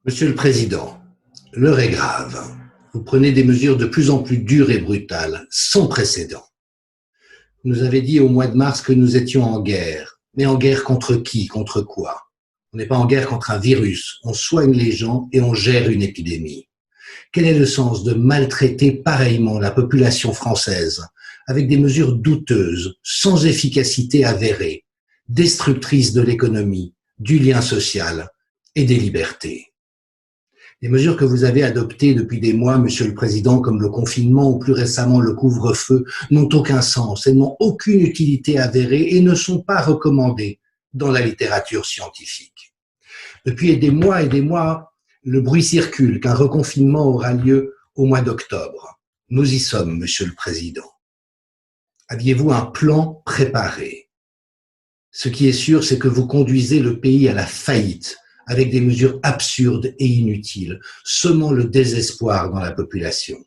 Monsieur le Président, l'heure est grave. Vous prenez des mesures de plus en plus dures et brutales, sans précédent. Vous nous avez dit au mois de mars que nous étions en guerre. Mais en guerre contre qui? Contre quoi? On n'est pas en guerre contre un virus. On soigne les gens et on gère une épidémie. Quel est le sens de maltraiter pareillement la population française avec des mesures douteuses, sans efficacité avérée, destructrices de l'économie, du lien social et des libertés? Les mesures que vous avez adoptées depuis des mois, Monsieur le Président, comme le confinement ou plus récemment le couvre-feu, n'ont aucun sens, elles n'ont aucune utilité avérée et ne sont pas recommandées dans la littérature scientifique. Depuis des mois, le bruit circule qu'un reconfinement aura lieu au mois d'octobre. Nous y sommes, Monsieur le Président. Aviez-vous un plan préparé? Ce qui est sûr, c'est que vous conduisez le pays à la faillite, avec des mesures absurdes et inutiles, semant le désespoir dans la population.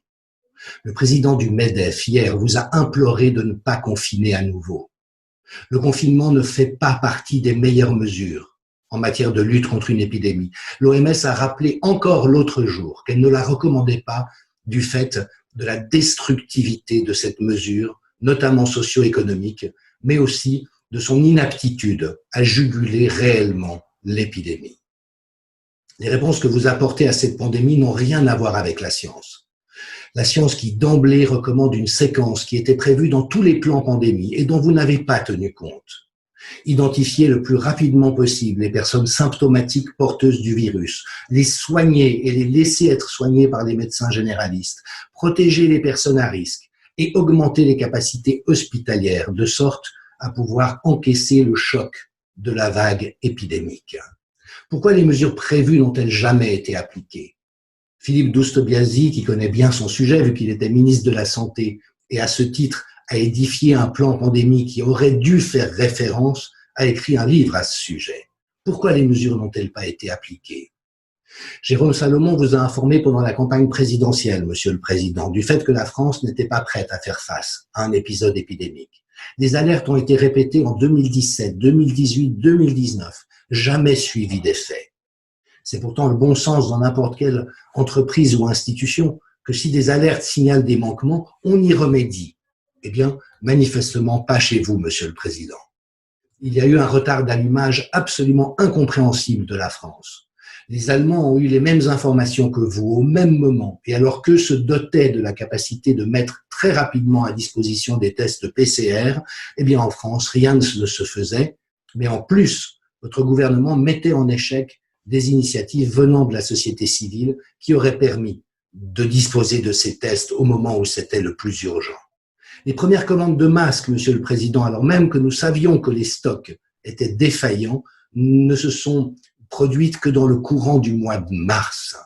Le président du MEDEF, hier, vous a imploré de ne pas confiner à nouveau. Le confinement ne fait pas partie des meilleures mesures en matière de lutte contre une épidémie. L'OMS a rappelé encore l'autre jour qu'elle ne la recommandait pas du fait de la destructivité de cette mesure, notamment socio-économique, mais aussi de son inaptitude à juguler réellement l'épidémie. Les réponses que vous apportez à cette pandémie n'ont rien à voir avec la science. La science qui d'emblée recommande une séquence qui était prévue dans tous les plans pandémie et dont vous n'avez pas tenu compte. Identifier le plus rapidement possible les personnes symptomatiques porteuses du virus, les soigner et les laisser être soignées par les médecins généralistes, protéger les personnes à risque et augmenter les capacités hospitalières de sorte à pouvoir encaisser le choc de la vague épidémique. Pourquoi les mesures prévues n'ont-elles jamais été appliquées? Philippe Douste-Blazy, qui connaît bien son sujet vu qu'il était ministre de la Santé et à ce titre a édifié un plan pandémie qui aurait dû faire référence, a écrit un livre à ce sujet. Pourquoi les mesures n'ont-elles pas été appliquées? Jérôme Salomon vous a informé pendant la campagne présidentielle, Monsieur le Président, du fait que la France n'était pas prête à faire face à un épisode épidémique. Des alertes ont été répétées en 2017, 2018, 2019, jamais suivies d'effet. C'est pourtant le bon sens dans n'importe quelle entreprise ou institution que si des alertes signalent des manquements, on y remédie. Eh bien, manifestement pas chez vous, Monsieur le Président. Il y a eu un retard d'allumage absolument incompréhensible de la France. Les Allemands ont eu les mêmes informations que vous au même moment, et alors qu'eux se dotaient de la capacité de mettre très rapidement à disposition des tests PCR, eh bien en France, rien ne se faisait, mais en plus, votre gouvernement mettait en échec des initiatives venant de la société civile qui auraient permis de disposer de ces tests au moment où c'était le plus urgent. Les premières commandes de masques, Monsieur le Président, alors même que nous savions que les stocks étaient défaillants, ne se sont produites que dans le courant du mois de mars.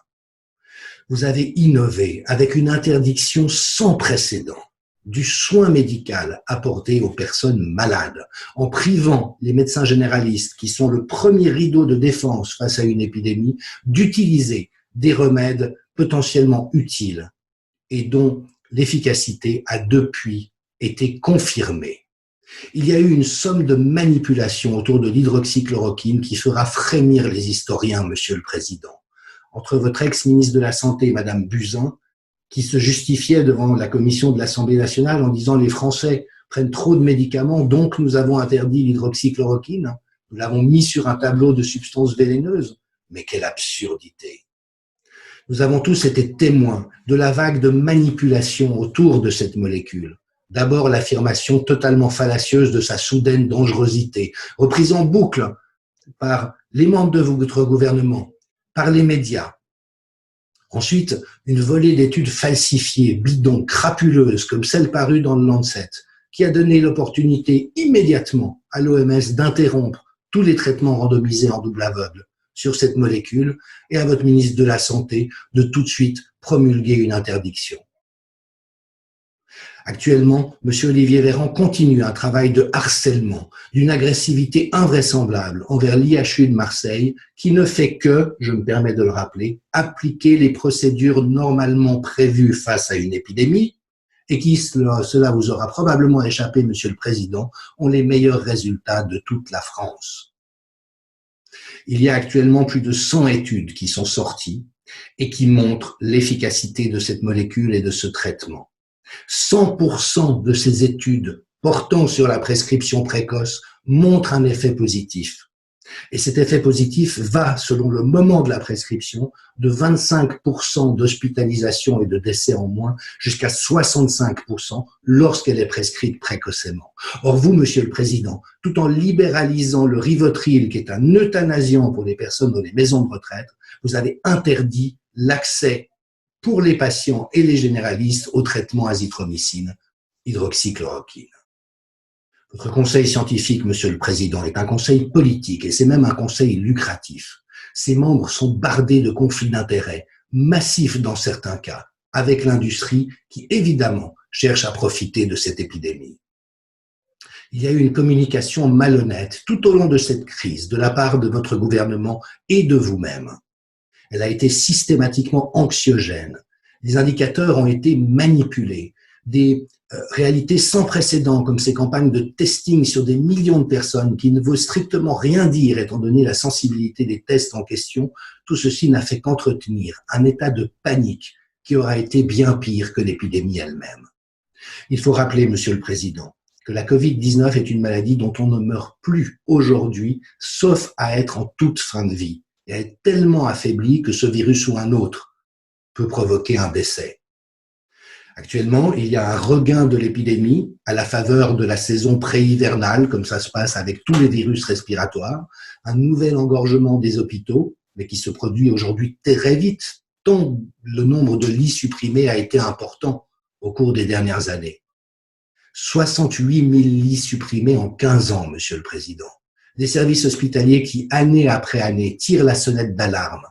Vous avez innové avec une interdiction sans précédent du soin médical apporté aux personnes malades, en privant les médecins généralistes, qui sont le premier rideau de défense face à une épidémie, d'utiliser des remèdes potentiellement utiles et dont l'efficacité a depuis été confirmée. Il y a eu une somme de manipulations autour de l'hydroxychloroquine qui fera frémir les historiens, Monsieur le Président. Entre votre ex-ministre de la Santé, Madame Buzyn, qui se justifiait devant la commission de l'Assemblée nationale en disant « les Français prennent trop de médicaments, donc nous avons interdit l'hydroxychloroquine, nous l'avons mis sur un tableau de substances vénéneuses ». Mais quelle absurdité! Nous avons tous été témoins de la vague de manipulation autour de cette molécule. D'abord, l'affirmation totalement fallacieuse de sa soudaine dangerosité, reprise en boucle par les membres de votre gouvernement, par les médias. Ensuite, une volée d'études falsifiées, bidons, crapuleuses, comme celle parue dans le Lancet, qui a donné l'opportunité immédiatement à l'OMS d'interrompre tous les traitements randomisés en double aveugle sur cette molécule et à votre ministre de la Santé de tout de suite promulguer une interdiction. Actuellement, M. Olivier Véran continue un travail de harcèlement, d'une agressivité invraisemblable envers l'IHU de Marseille qui ne fait que, je me permets de le rappeler, appliquer les procédures normalement prévues face à une épidémie et qui, cela vous aura probablement échappé, Monsieur le Président, ont les meilleurs résultats de toute la France. Il y a actuellement plus de 100 études qui sont sorties et qui montrent l'efficacité de cette molécule et de ce traitement. 100% de ces études portant sur la prescription précoce montrent un effet positif. Et cet effet positif va, selon le moment de la prescription, de 25% d'hospitalisation et de décès en moins jusqu'à 65% lorsqu'elle est prescrite précocement. Or, vous, Monsieur le Président, tout en libéralisant le Rivotril, qui est un euthanasiant pour les personnes dans les maisons de retraite, vous avez interdit l'accès pour les patients et les généralistes au traitement azithromycine, hydroxychloroquine. Votre conseil scientifique, Monsieur le Président, est un conseil politique et c'est même un conseil lucratif. Ses membres sont bardés de conflits d'intérêts, massifs dans certains cas, avec l'industrie qui, évidemment, cherche à profiter de cette épidémie. Il y a eu une communication malhonnête tout au long de cette crise de la part de votre gouvernement et de vous-même. Elle a été systématiquement anxiogène. Les indicateurs ont été manipulés. Des réalités sans précédent, comme ces campagnes de testing sur des millions de personnes qui ne veut strictement rien dire étant donné la sensibilité des tests en question, tout ceci n'a fait qu'entretenir un état de panique qui aura été bien pire que l'épidémie elle-même. Il faut rappeler, Monsieur le Président, que la Covid-19 est une maladie dont on ne meurt plus aujourd'hui, sauf à être en toute fin de vie, et à être tellement affaibli que ce virus ou un autre peut provoquer un décès. Actuellement, il y a un regain de l'épidémie à la faveur de la saison pré-hivernale, comme ça se passe avec tous les virus respiratoires, un nouvel engorgement des hôpitaux, mais qui se produit aujourd'hui très vite, tant le nombre de lits supprimés a été important au cours des dernières années. 68 000 lits supprimés en 15 ans, Monsieur le Président. Des services hospitaliers qui, année après année, tirent la sonnette d'alarme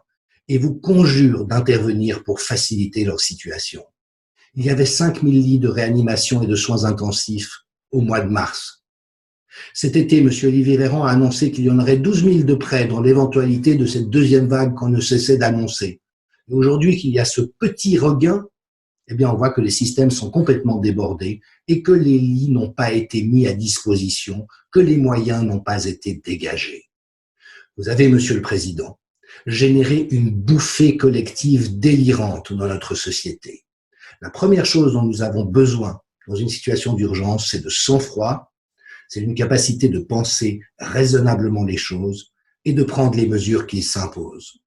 et vous conjurent d'intervenir pour faciliter leur situation. Il y avait 5 000 lits de réanimation et de soins intensifs au mois de mars. Cet été, M. Olivier Véran a annoncé qu'il y en aurait 12 000 de près dans l'éventualité de cette deuxième vague qu'on ne cessait d'annoncer. Et aujourd'hui qu'il y a ce petit regain, eh bien, on voit que les systèmes sont complètement débordés et que les lits n'ont pas été mis à disposition, que les moyens n'ont pas été dégagés. Vous avez, Monsieur le Président, généré une bouffée collective délirante dans notre société. La première chose dont nous avons besoin dans une situation d'urgence, c'est de sang-froid, c'est une capacité de penser raisonnablement les choses et de prendre les mesures qui s'imposent.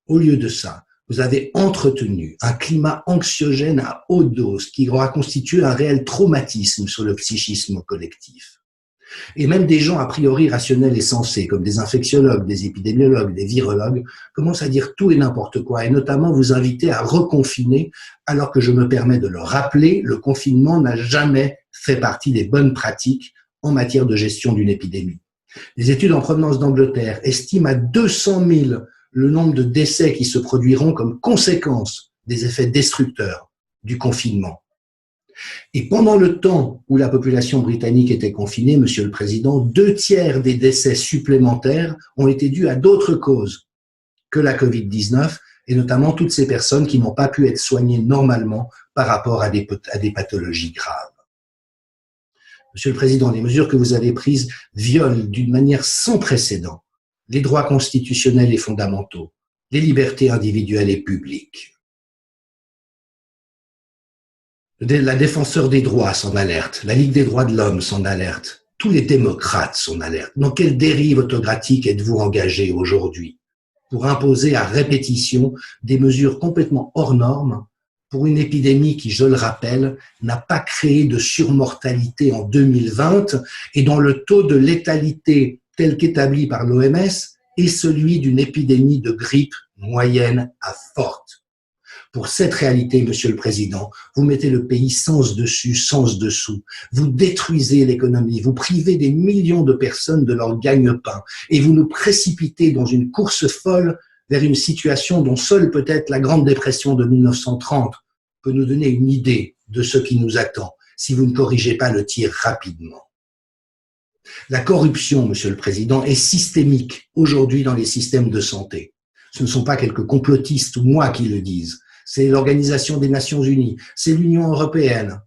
Au lieu de ça, vous avez entretenu un climat anxiogène à haute dose qui aura constitué un réel traumatisme sur le psychisme collectif. Et même des gens a priori rationnels et sensés, comme des infectiologues, des épidémiologues, des virologues, commencent à dire tout et n'importe quoi, et notamment vous inviter à reconfiner, alors que je me permets de le rappeler, le confinement n'a jamais fait partie des bonnes pratiques en matière de gestion d'une épidémie. Les études en provenance d'Angleterre estiment à 200 000 le nombre de décès qui se produiront comme conséquence des effets destructeurs du confinement. Et pendant le temps où la population britannique était confinée, Monsieur le Président, 2/3 des décès supplémentaires ont été dus à d'autres causes que la Covid-19, et notamment toutes ces personnes qui n'ont pas pu être soignées normalement par rapport à des pathologies graves. Monsieur le Président, les mesures que vous avez prises violent d'une manière sans précédent les droits constitutionnels et fondamentaux, les libertés individuelles et publiques. La défenseur des droits s'en alerte, la Ligue des droits de l'homme s'en alerte, tous les démocrates s'en alertent. Dans quelle dérive autocratique êtes-vous engagé aujourd'hui pour imposer à répétition des mesures complètement hors normes pour une épidémie qui, je le rappelle, n'a pas créé de surmortalité en 2020 et dont le taux de létalité tel qu'établi par l'OMS est celui d'une épidémie de grippe moyenne à forte. Pour cette réalité, Monsieur le Président, vous mettez le pays sens dessus, sens dessous. Vous détruisez l'économie, vous privez des millions de personnes de leur gagne-pain et vous nous précipitez dans une course folle vers une situation dont seule peut-être la Grande Dépression de 1930 peut nous donner une idée de ce qui nous attend si vous ne corrigez pas le tir rapidement. La corruption, Monsieur le Président, est systémique aujourd'hui dans les systèmes de santé. Ce ne sont pas quelques complotistes ou moi qui le disent. C'est l'Organisation des Nations Unies, c'est l'Union européenne.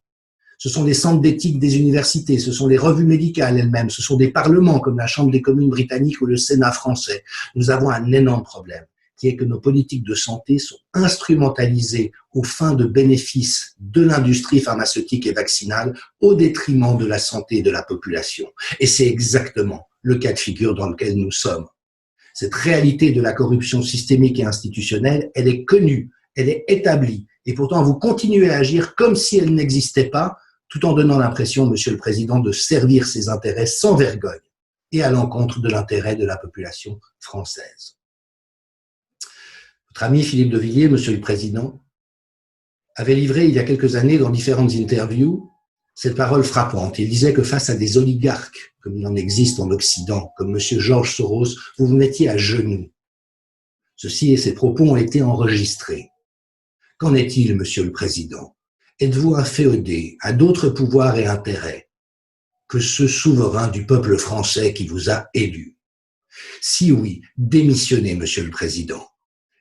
ce sont les centres d'éthique des universités, ce sont les revues médicales elles-mêmes, ce sont des parlements comme la Chambre des communes britannique ou le Sénat français. Nous avons un énorme problème, qui est que nos politiques de santé sont instrumentalisées aux fins de bénéfice de l'industrie pharmaceutique et vaccinale au détriment de la santé de la population. Et c'est exactement le cas de figure dans lequel nous sommes. Cette réalité de la corruption systémique et institutionnelle, elle est connue, elle est établie, et pourtant vous continuez à agir comme si elle n'existait pas, tout en donnant l'impression, Monsieur le Président, de servir ses intérêts sans vergogne et à l'encontre de l'intérêt de la population française. Votre ami Philippe de Villiers, Monsieur le Président, avait livré il y a quelques années dans différentes interviews cette parole frappante. Il disait que face à des oligarques, comme il en existe en Occident, comme Monsieur George Soros, vous vous mettiez à genoux. Ceci et ces propos ont été enregistrés. Qu'en est-il, Monsieur le Président? Êtes-vous inféodé à d'autres pouvoirs et intérêts que ce souverain du peuple français qui vous a élu? Si oui, démissionnez, Monsieur le Président,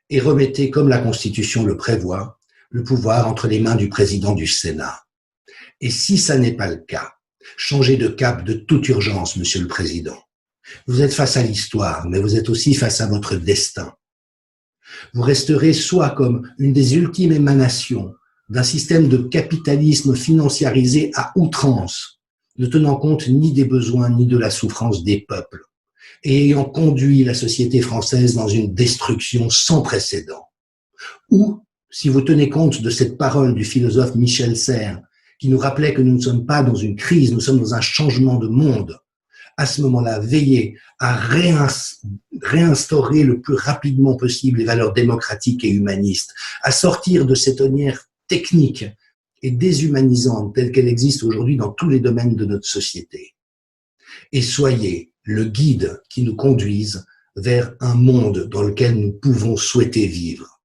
et remettez, comme la Constitution le prévoit, le pouvoir entre les mains du Président du Sénat. Et si ça n'est pas le cas, changez de cap de toute urgence, Monsieur le Président. Vous êtes face à l'histoire, mais vous êtes aussi face à votre destin. Vous resterez soit comme une des ultimes émanations d'un système de capitalisme financiarisé à outrance, ne tenant compte ni des besoins ni de la souffrance des peuples, et ayant conduit la société française dans une destruction sans précédent. Ou, si vous tenez compte de cette parole du philosophe Michel Serres, qui nous rappelait que nous ne sommes pas dans une crise, nous sommes dans un changement de monde, à ce moment-là, veillez à réinstaurer le plus rapidement possible les valeurs démocratiques et humanistes, à sortir de cette ornière technique et déshumanisante telle qu'elle existe aujourd'hui dans tous les domaines de notre société. Et soyez le guide qui nous conduise vers un monde dans lequel nous pouvons souhaiter vivre.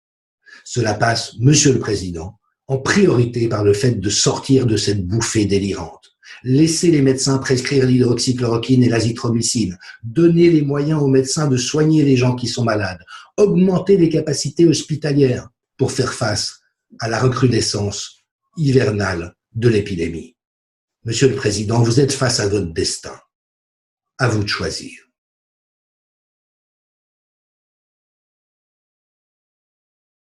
Cela passe, Monsieur le Président, en priorité par le fait de sortir de cette bouffée délirante. Laissez les médecins prescrire l'hydroxychloroquine et l'azithromycine. Donnez les moyens aux médecins de soigner les gens qui sont malades. Augmentez les capacités hospitalières pour faire face à la recrudescence hivernale de l'épidémie. Monsieur le Président, vous êtes face à votre destin. À vous de choisir.